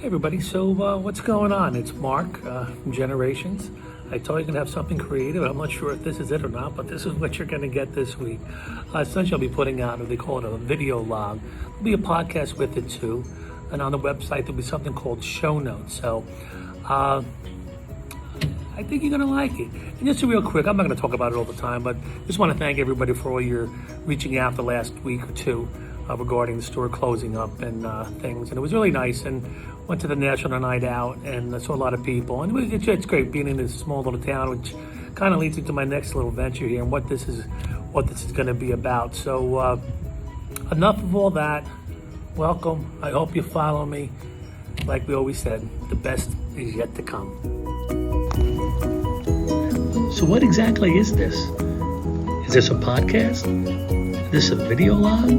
Everybody, so what's going on? It's Mark from Generations. I told you you're going to have something creative. I'm not sure if this is it or not, but this is what you're going to get this week. Essentially, I'll be putting out, they call it a video log. There'll be a podcast with it too. And on the website, there'll be something called show notes. So I think you're going to like it. And just real quick, I'm not going to talk about it all the time, but just want to thank everybody for all your reaching out the last week or two regarding the store closing up and things. And it was really nice. And went to the National Night Out and I saw a lot of people. And it's great being in this small little town, which kind of leads into my next little venture here and what this is going to be about. So enough of all that. Welcome. I hope you follow me. Like we always said, the best is yet to come. So what exactly is this? Is this a podcast? Is this a video log?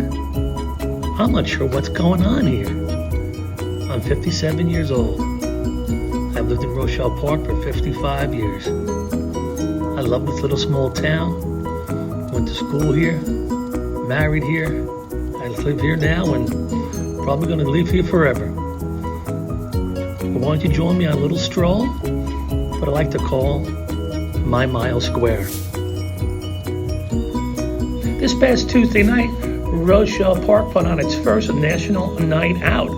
I'm not sure what's going on here. I'm 57 years old. I've lived in Rochelle Park for 55 years. I love this little small town. Went to school here, married here. I live here now and probably going to live here forever. But why don't you join me on a little stroll? What I like to call my mile square. This past Tuesday night, Rochelle Park put on its first National Night Out.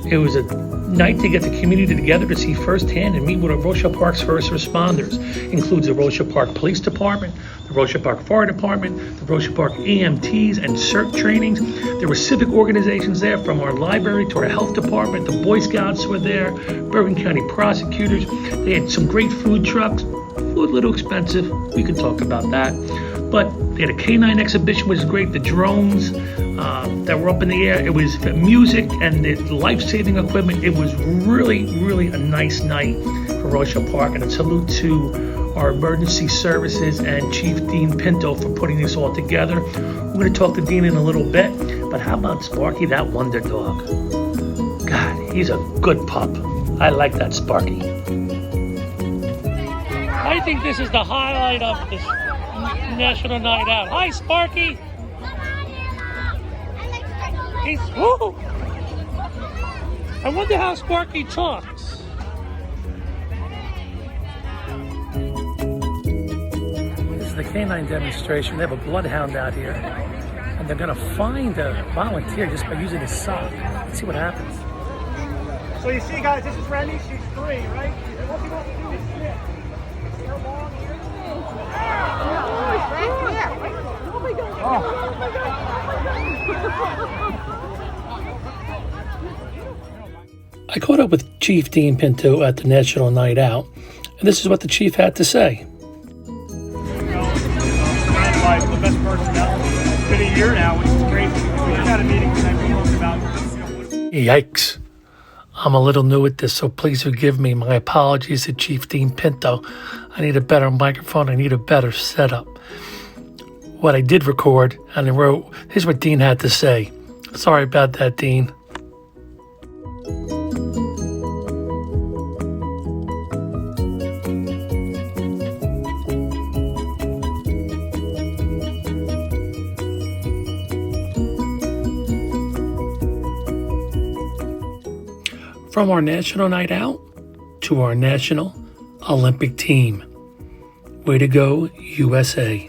It was a night to get the community together to see firsthand and meet with Rochelle Park's first responders. Includes the Rochelle Park Police Department, the Rochelle Park Fire Department, the Rochelle Park EMTs and CERT trainings. There were civic organizations there, from our library to our health department. The Boy Scouts were there, Bergen County prosecutors. They had some great food trucks. Food a little expensive. We could talk about that. But they had a canine exhibition, which was great. The drones that were up in the air. It was the music and the life-saving equipment. It was really, really a nice night for Rochelle Park. And a salute to our emergency services and Chief Dean Pinto for putting this all together. We're going to talk to Dean in a little bit. But how about Sparky, that wonder dog? God, he's a good pup. I like that Sparky. I think this is the highlight of this National Night Out. Hi, Sparky. He's, woo! I wonder how Sparky talks. This is the canine demonstration. They have a bloodhound out here, and they're going to find a volunteer just by using his sock. Let's see what happens. So you see, guys, this is Remy. She's 3, right? And what we want to do is snip. See her long ears? Oh my God! Oh my God! I caught up with Chief Dean Pinto at the National Night Out, and this is what the chief had to say. Surrounded by the best personnel. It's been a year now, which is great. We just had a meeting tonight. We talked about. Yikes. I'm a little new at this, so please forgive me. My apologies to Chief Dean Pinto. I need a better microphone. I need a better setup. What I did record, and I wrote, here's what Dean had to say. Sorry about that, Dean. From our National Night Out to our National Olympic team. Way to go, USA.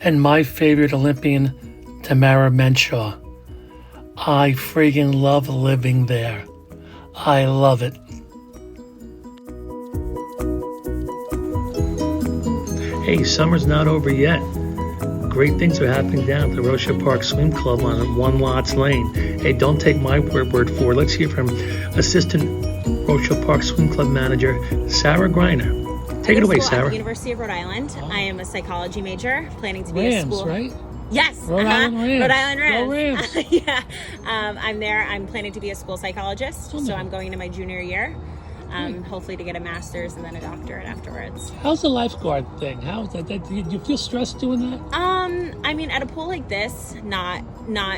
And my favorite Olympian, Tamara Menshaw. I friggin' love living there. I love it. Hey, summer's not over yet. Great things are happening down at the Rochelle Park Swim Club on One Lots Lane. Hey, don't take my word for it. Let's hear from Assistant Rochelle Park Swim Club Manager, Sara Griner. Take it away, Sara. At the University of Rhode Island. I am a psychology major, planning to be Rams, a school. Right? Yes. Rhode Island Rams. Rhode Island Rams. Go Rams. Yeah. I'm there. I'm planning to be a school psychologist, so I'm going into my junior year. hopefully to get a master's and then a doctorate afterwards. How's the lifeguard thing? How's that? Do you feel stressed doing that? I mean, at a pool like this, not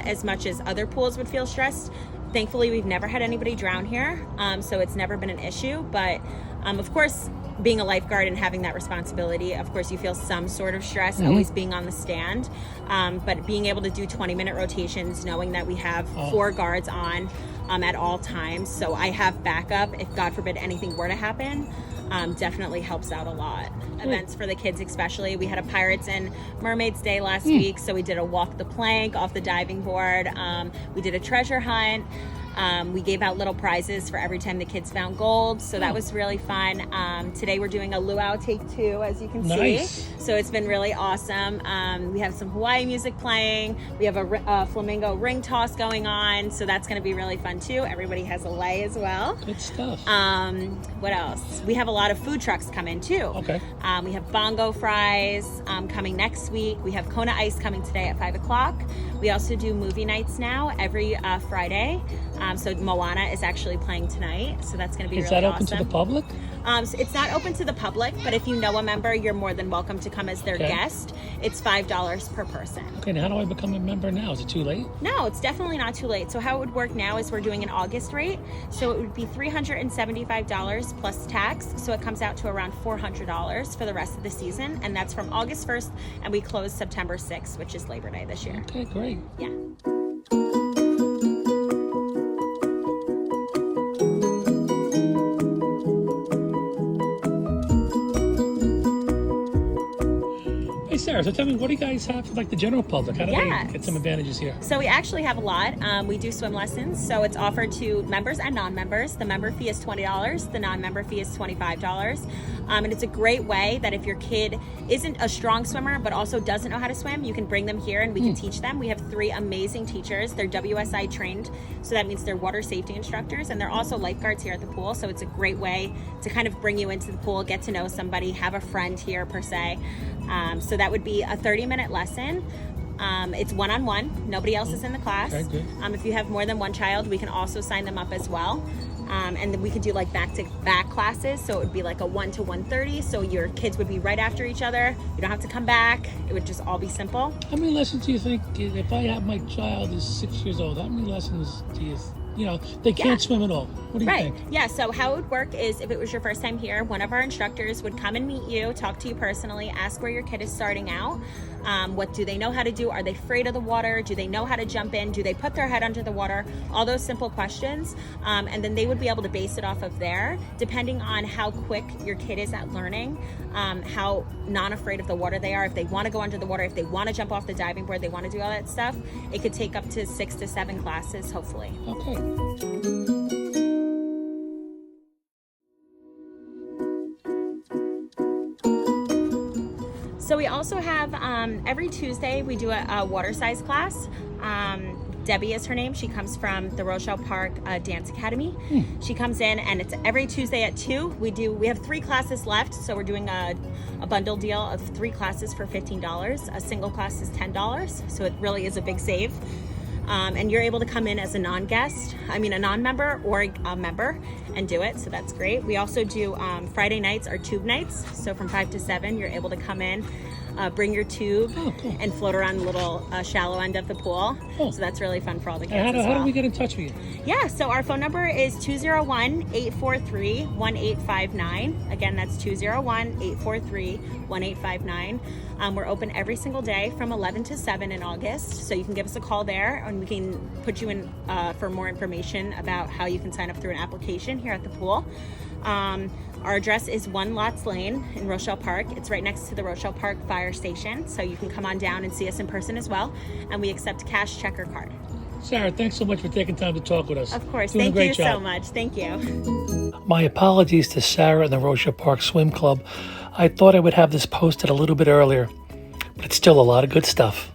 as much as other pools would feel stressed. Thankfully, we've never had anybody drown here, so it's never been an issue. But of course, being a lifeguard and having that responsibility, of course, you feel some sort of stress always being on the stand. But being able to do 20-minute rotations, knowing that we have 4 guards on at all times, so I have backup if God forbid anything were to happen, definitely helps out a lot. Events for the kids especially. We had a Pirates and Mermaids Day last week, so we did a walk the plank off the diving board. We did a treasure hunt. We gave out little prizes for every time the kids found gold, so that was really fun. Today we're doing a luau take 2, as you can see. So it's been really awesome. We have some Hawaii music playing. We have a flamingo ring toss going on, so that's going to be really fun too. Everybody has a lei as well. Good stuff. What else? We have a lot of food trucks coming too. Okay. We have bongo fries coming next week. We have Kona Ice coming today at 5 o'clock. We also do movie nights now every Friday. So Moana is actually playing tonight, so that's going to be really awesome. Is that open to the public? So it's not open to the public, but if you know a member, you're more than welcome to come as their guest. It's $5 per person. Okay, and how do I become a member now? Is it too late? No, it's definitely not too late. So how it would work now is we're doing an August rate. So it would be $375 plus tax. So it comes out to around $400 for the rest of the season. And that's from August 1st, and we close September 6th, which is Labor Day this year. Okay, great. Yeah. Hey Sarah, so tell me, what do you guys have for like the general public? How do they get some advantages here? So we actually have a lot. We do swim lessons, so it's offered to members and non-members. The member fee is $20, the non-member fee is $25. And it's a great way that if your kid isn't a strong swimmer but also doesn't know how to swim, you can bring them here and we can teach them. We have 3 amazing teachers. They're WSI trained, so that means they're water safety instructors, and they're also lifeguards here at the pool. So it's a great way to kind of bring you into the pool, get to know somebody, have a friend here per se. So that would be a 30-minute lesson. It's one-on-one. Nobody else is in the class. Okay, good. If you have more than one child, we can also sign them up as well. And then we could do like back-to-back classes. So it would be like a 1 to 1:30. So your kids would be right after each other. You don't have to come back. It would just all be simple. How many lessons do you think, if I have my child is 6 years old, how many lessons do you they can't swim at all? What do you think? Yeah, so how it would work is if it was your first time here, one of our instructors would come and meet you, talk to you personally, ask where your kid is starting out. What do they know how to do? Are they afraid of the water? Do they know how to jump in? Do they put their head under the water? All those simple questions. And then they would be able to base it off of there, depending on how quick your kid is at learning, how non-afraid of the water they are. If they want to go under the water, if they want to jump off the diving board, they want to do all that stuff. It could take up to 6 to 7 classes, hopefully. Okay. So we also have, every Tuesday, we do a water size class. Debbie is her name. She comes from the Rochelle Park Dance Academy. She comes in and it's every Tuesday at 2. We have 3 classes left, so we're doing a bundle deal of 3 classes for $15. A single class is $10, so it really is a big save. And you're able to come in as a non-member or a member and do it, so that's great. We also do Friday nights are tube nights, so from 5 to 7 you're able to come in, bring your tube and float around the little shallow end of the pool. So that's really fun for all the kids as well. How do we get in touch with you? Yeah, so our phone number is 201-843-1859. Again, that's 201-843-1859. We're open every single day from 11 to 7 in August, so you can give us a call there and we can put you in for more information about how you can sign up through an application here at the pool. Our address is 1 Lots Lane in Rochelle Park. It's right next to the Rochelle Park Fire Station, so you can come on down and see us in person as well, and we accept cash, check, or card. Sarah, thanks so much for taking time to talk with us. Of course. Doing Thank a great you job. so much. Thank you. My apologies to Sara and the Rochelle Park Swim Club. I thought I would have this posted a little bit earlier, but it's still a lot of good stuff.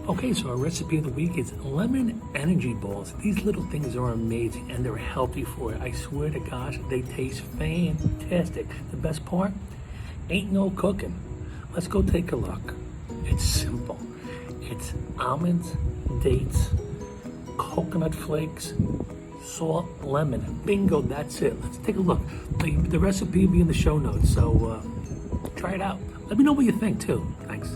Okay, so our recipe of the week is lemon energy balls. These little things are amazing and they're healthy for you. I swear to gosh, they taste fantastic. The best part? Ain't no cooking. Let's go take a look. It's simple. It's almonds, dates, coconut flakes, salt, lemon. Bingo, that's it. Let's take a look. The recipe will be in the show notes, so try it out. Let me know what you think, too. Thanks.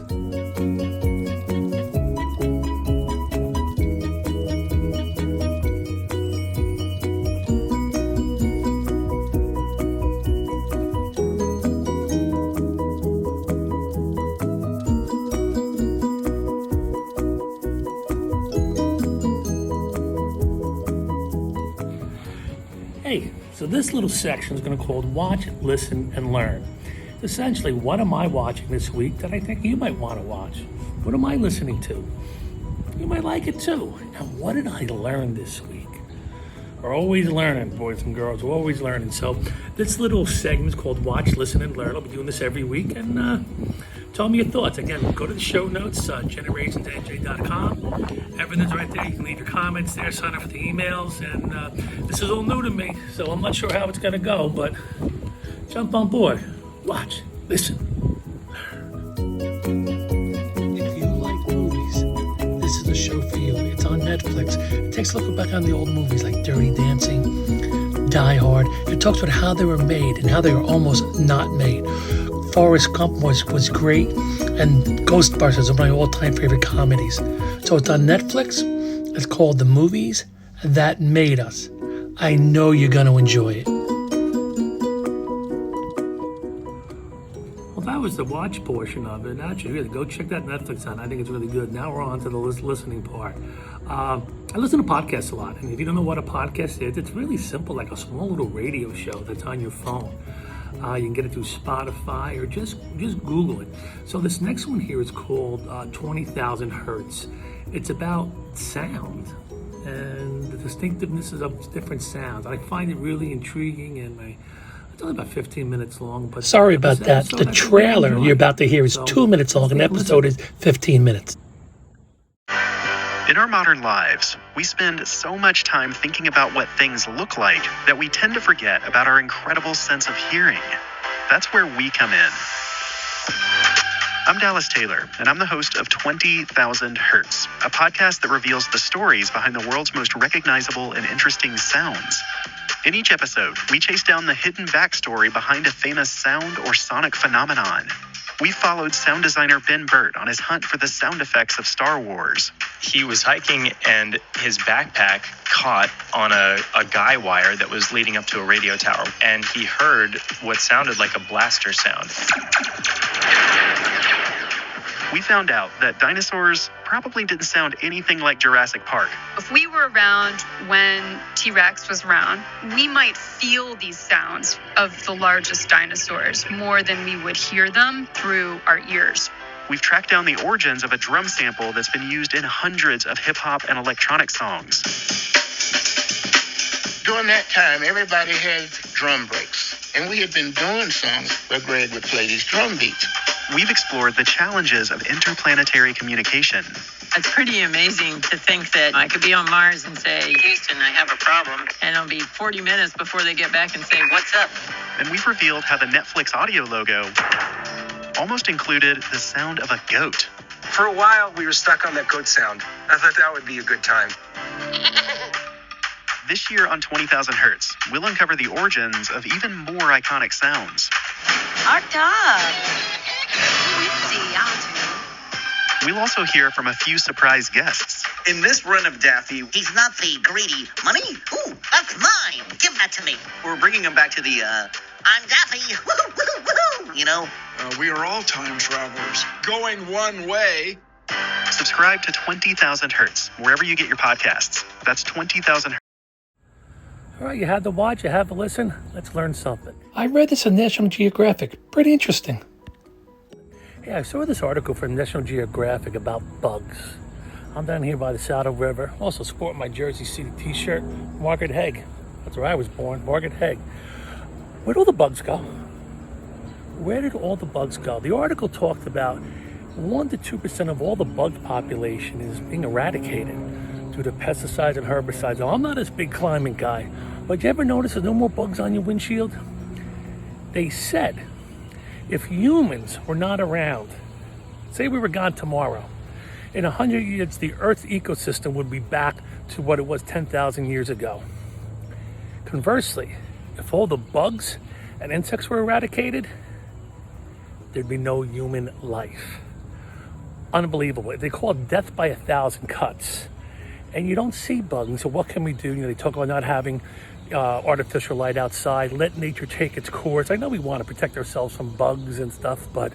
Hey, so this little section is going to be called Watch, Listen, and Learn. Essentially, what am I watching this week that I think you might want to watch? What am I listening to? You might like it too. And what did I learn this week? We're always learning, boys and girls. We're always learning. So this little segment is called Watch, Listen, and Learn. I'll be doing this every week. And tell me your thoughts. Again, go to the show notes, generationsnj.com. Everything's right there. You can leave your comments there, sign up for the emails. And this is all new to me, so I'm not sure how it's going to go. But jump on board. Watch, listen, learn. If you like movies, this is the show for you. It's on Netflix. It takes a look back on the old movies like Dirty Dancing, Die Hard. It talks about how they were made and how they were almost not made. Forrest Gump was great, and Ghostbusters is one of my all-time favorite comedies. So it's on Netflix. It's called The Movies That Made Us. I know you're going to enjoy it. That was the watch portion of it. Actually, really, go check that Netflix out. I think it's really good. Now we're on to the listening part. I listen to podcasts a lot, and if you don't know what a podcast is, it's really simple, like a small little radio show that's on your phone. You can get it through Spotify or just Google it. So this next one here is called 20,000 Hertz. It's about sound and the distinctiveness of different sounds. I find it really intriguing, and it's only about 15 minutes long. But sorry about that. The trailer you're about to hear is 2 minutes long. An episode is 15 minutes. In our modern lives, we spend so much time thinking about what things look like that we tend to forget about our incredible sense of hearing. That's where we come in. I'm Dallas Taylor, and I'm the host of 20,000 Hertz, a podcast that reveals the stories behind the world's most recognizable and interesting sounds. In each episode, we chase down the hidden backstory behind a famous sound or sonic phenomenon. We followed sound designer Ben Burt on his hunt for the sound effects of Star Wars. He was hiking and his backpack caught on a guy wire that was leading up to a radio tower, and he heard what sounded like a blaster sound. We found out that dinosaurs probably didn't sound anything like Jurassic Park. If we were around when T-Rex was around, we might feel these sounds of the largest dinosaurs more than we would hear them through our ears. We've tracked down the origins of a drum sample that's been used in hundreds of hip-hop and electronic songs. During that time, everybody had drum breaks, and we had been doing songs where Greg would play these drum beats. We've explored the challenges of interplanetary communication. It's pretty amazing to think that I could be on Mars and say, Houston, I have a problem, and it'll be 40 minutes before they get back and say, what's up? And we've revealed how the Netflix audio logo almost included the sound of a goat. For a while, we were stuck on that goat sound. I thought that would be a good time. This year on 20,000 Hertz, we'll uncover the origins of even more iconic sounds. Our dog. We'll also hear from a few surprise guests. In this run of Daffy, he's not the greedy money. Ooh, that's mine. Give that to me. we're bringing him back to the, I'm Daffy. Woohoo, woohoo, woohoo. You know? We are all time travelers, going one way. Subscribe to 20,000 Hertz, wherever you get your podcasts. That's 20,000 Hertz. All right, you had the watch, you have the listen. Let's learn something. I read this on National Geographic. Pretty interesting. Yeah, I saw this article from National Geographic about bugs. I'm down here by the Saddle River. Also sporting my Jersey City t-shirt. Margaret Hague. That's where I was born, Margaret Hague. Where'd all the bugs go? Where did all the bugs go? The article talked about 1 to 2% of all the bug population is being eradicated due to pesticides and herbicides. Now, I'm not this big climate guy, but you ever notice there's no more bugs on your windshield? They said if humans were not around, say we were gone tomorrow, In 100 years, the Earth's ecosystem would be back to what it was 10,000 years ago. Conversely, if all the bugs and insects were eradicated, there'd be no human life. Unbelievable. They call it death by 1,000 cuts. And you don't see bugs, so what can we do? They talk about not having artificial light outside, let nature take its course. I know we want to protect ourselves from bugs and stuff, but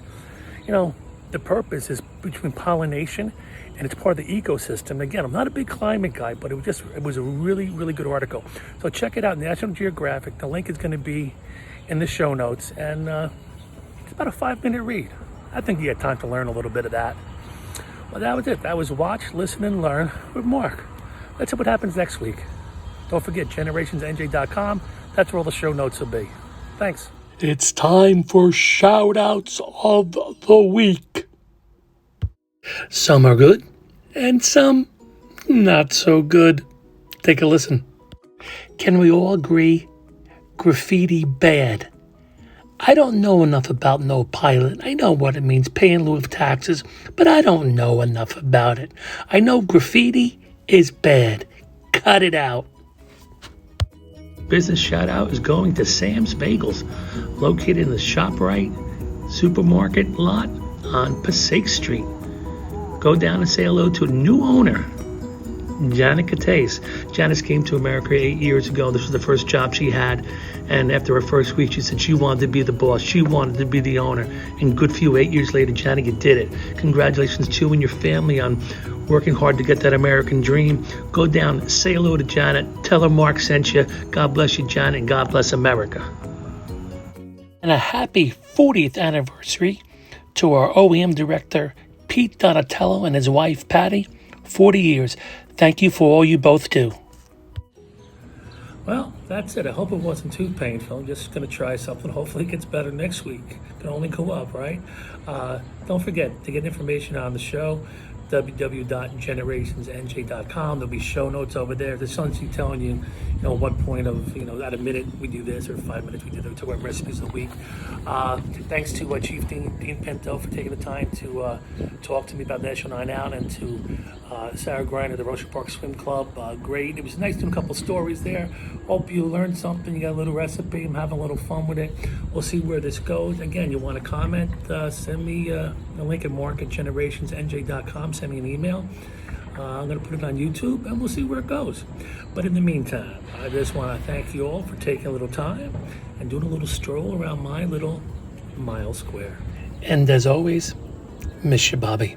the purpose is between pollination and it's part of the ecosystem. Again, I'm not a big climate guy, but it was a really, really good article. So check it out, National Geographic. The link is going to be in the show notes, and it's about a 5-minute read. I think you had time to learn a little bit of that. Well, that was it. That was Watch, Listen, and Learn with Mark. Let's see what happens next week. Don't forget, generationsnj.com. That's where all the show notes will be. Thanks. It's time for shout-outs of the week. Some are good, and some not so good. Take a listen. Can we all agree? Graffiti Bad. I don't know enough about no pilot. I know what it means, pay in lieu of taxes, but I don't know enough about it. I know graffiti is bad. Cut it out. Business shout out is going to Sam's Bagels, located in the ShopRite supermarket lot on Passaic Street. Go down and say hello to a new owner, Janet Cates. Janice came to America 8 years ago. This was the first job she had, and after her first week, she said she wanted to be the boss. She wanted to be the owner. And good for you, 8 years later, Janet, you did it. Congratulations to you and your family on working hard to get that American dream. Go down, say hello to Janet, tell her Mark sent you. God bless you, Janet, and God bless America. And a happy 40th anniversary to our OEM director, Pete Donatello, and his wife, Patty. 40 years. Thank you for all you both do. Well, that's it. I hope it wasn't too painful. I'm just going to try something. Hopefully it gets better next week. It can only go up, right? Don't forget to get information on the show, www.generationsnj.com. There'll be show notes over there. There's something telling you, what point of, at a minute we do this, or 5 minutes we do that. We talk about recipes of the week. Thanks to Chief Dean Pinto for taking the time to talk to me about National Night Out, and to Sara, Griner, the Rochelle Park Swim Club. Great. It was nice doing a couple stories there. Hope you learned something. You got a little recipe. I'm having a little fun with it. We'll see where this goes. Again, you want to comment, send me a link at mark@generationsnj.com. Send me an email. I'm going to put it on YouTube, and we'll see where it goes. But in the meantime, I just want to thank you all for taking a little time and doing a little stroll around my little mile square. And as always, miss you, Bobby.